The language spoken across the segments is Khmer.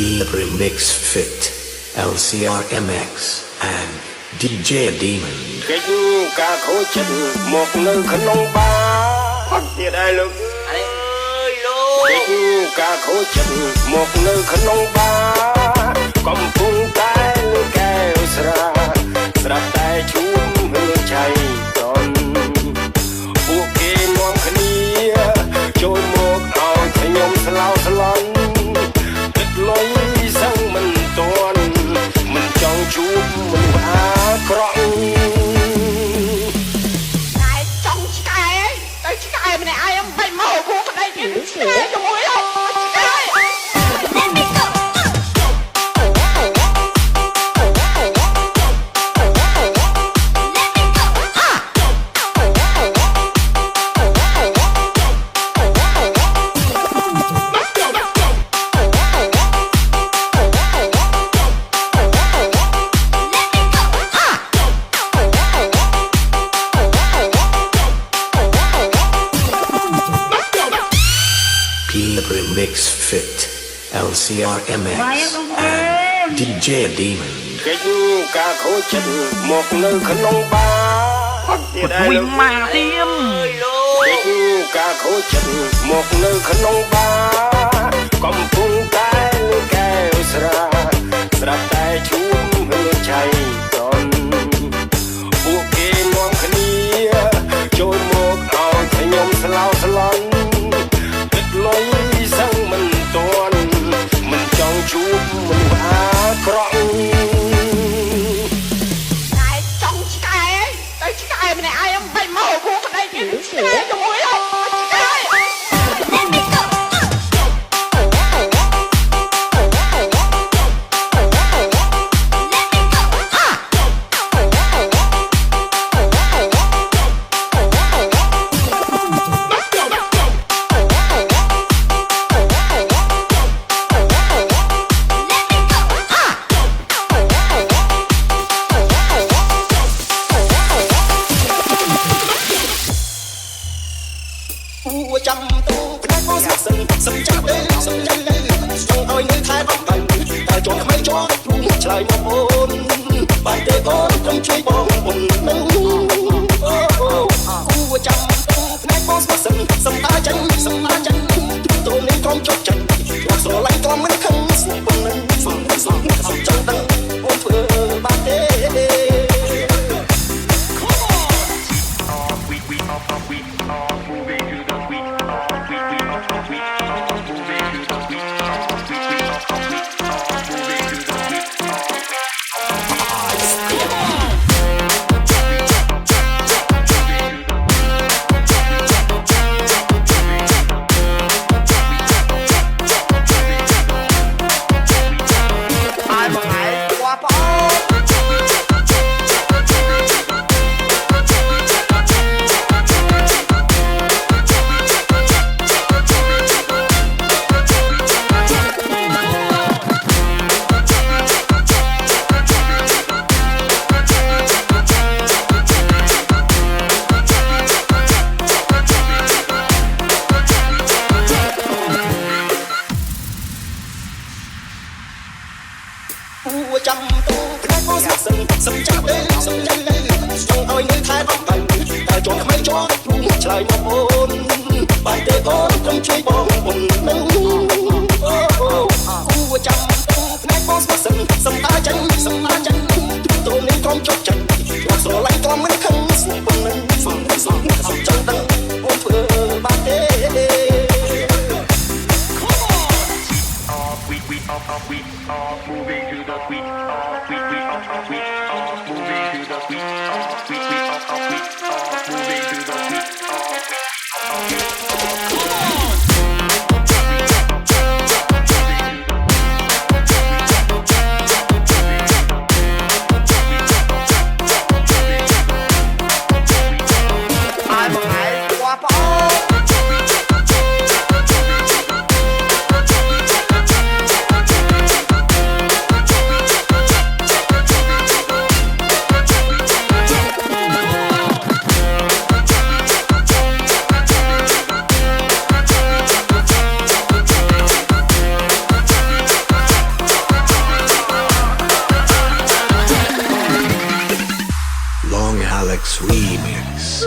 P Remix Fit LCRMX and DJ Demon កិច្ចការខូចចិត្តមកនៅក្នុងបារផឹកទៀតហើយលោកអើយលោកកិច្ចការខូចចិត្តមកនៅក្នុងបារកំពុងតែលើកែវស្រាស្រាប់តែជួមហឺឆៃតនពួកគេនាំគ្នាចូលមកឲ្យខ្ញុំស្លោស្លន់ទឹកលុយសឹងមិនទាន់មិនចង់ជួបមិនអាក្រក់តែចង់ឆ្កែទៅឆ្កែម្នាក់ឯងមិនមកហូបក្តីទៀតឆ្កែជាមួយហូបឆ្កែRemix Fit LCRMX and DJ Demon កិច្ចការខូចចិត្តមកនៅក្នុងបារផឹកទៀតហើយលោកមកទៀតកិច្ចការខូចចិត្តមកនៅក្នុងបារកំពុងតែលើកែវស្រាស្រាប់តែជួមហឺឆៃតនពួកគេនាំគ្នាចូលមកឲ្យខ្ញុំស្លោស្លន់ទឹកលុយសឹងមិនទាន់មិនចង់ជួបមិនអាក្រក់តែចង់ឆ្កែទៅឆ្កែម្នាក់ឯងមិនមកហូបក្តីទៀតឆ្កែជាមួយហូបឆ្កែចាំទូផ្នែកមកស្សិនសំចាប់ទេសំចាំទេចង់ឲ្យនៅថែបងតែជាប់ថ្មីជាប់ព្រោះឆ្លើយមកអូនបានទេអូនខ្ញុំជួយបងមុននឹងអូចាំទូផ្នែកមកស្សិនសំតាចាញ់ទូនេះក្រុមជប់ចាញ់មកស្រឡាញ់ក្រុមមិនខឹងស្នប៉ុណ្ណឹងសំចង់ដឹងអូនធ្វើបានទេចាំទូផ្នែកមកស្សិនសំចាប់ទេសំចាំទេចង់ឲ្យនៅថែបងតែជាប់ថ្មីជាប់ព្រោះឆ្លើយមកអូនបានទេអូនខ្ញុំជួយបងមុននឹងអូចាំទូផ្នែកមកស្សិនសំតាចាញ់ទូនេះក្រុមជប់ចាញ់មកស្រឡាញ់ក្រុមមិនខឹងស្នប៉ុណ្ណឹងសំចង់ដឹងអូនធ្វើបានទេMoving to the beat, moving to the beat, moving to the beat, moving to the beat. Remix.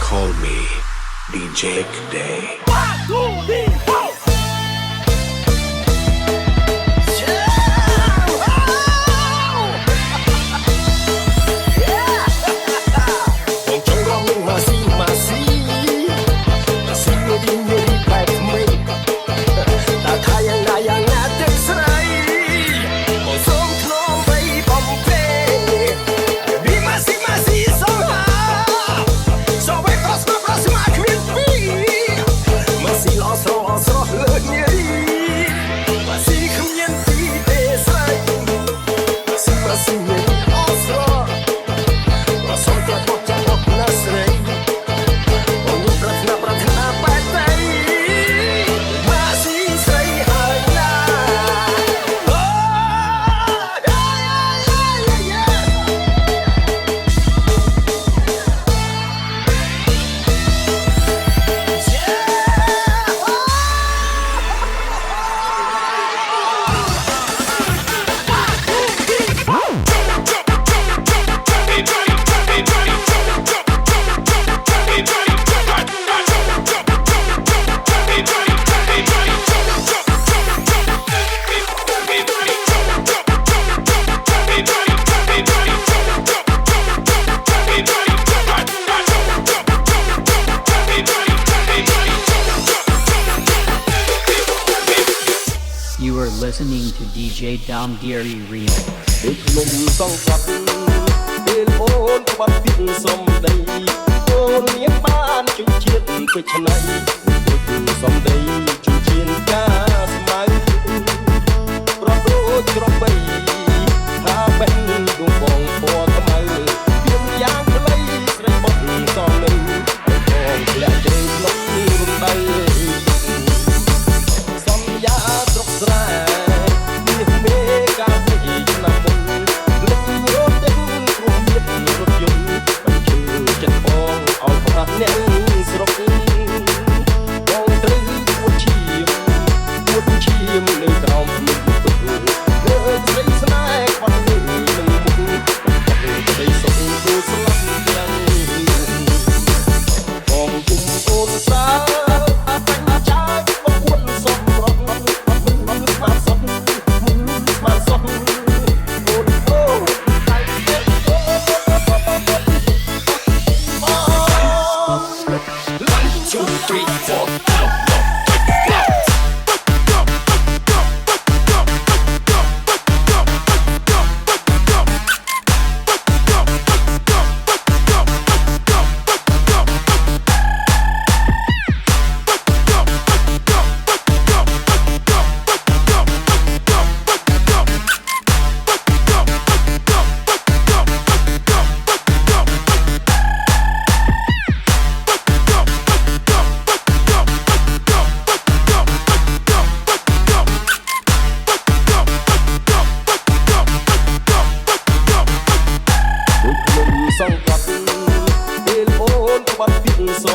Call me DJ Day. You are listening to DJ Dom Geary Remix. เ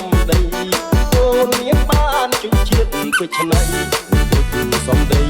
សំដីអូននាងបានជុំជាតិពេជ្រឆ្នៃគឺសំដី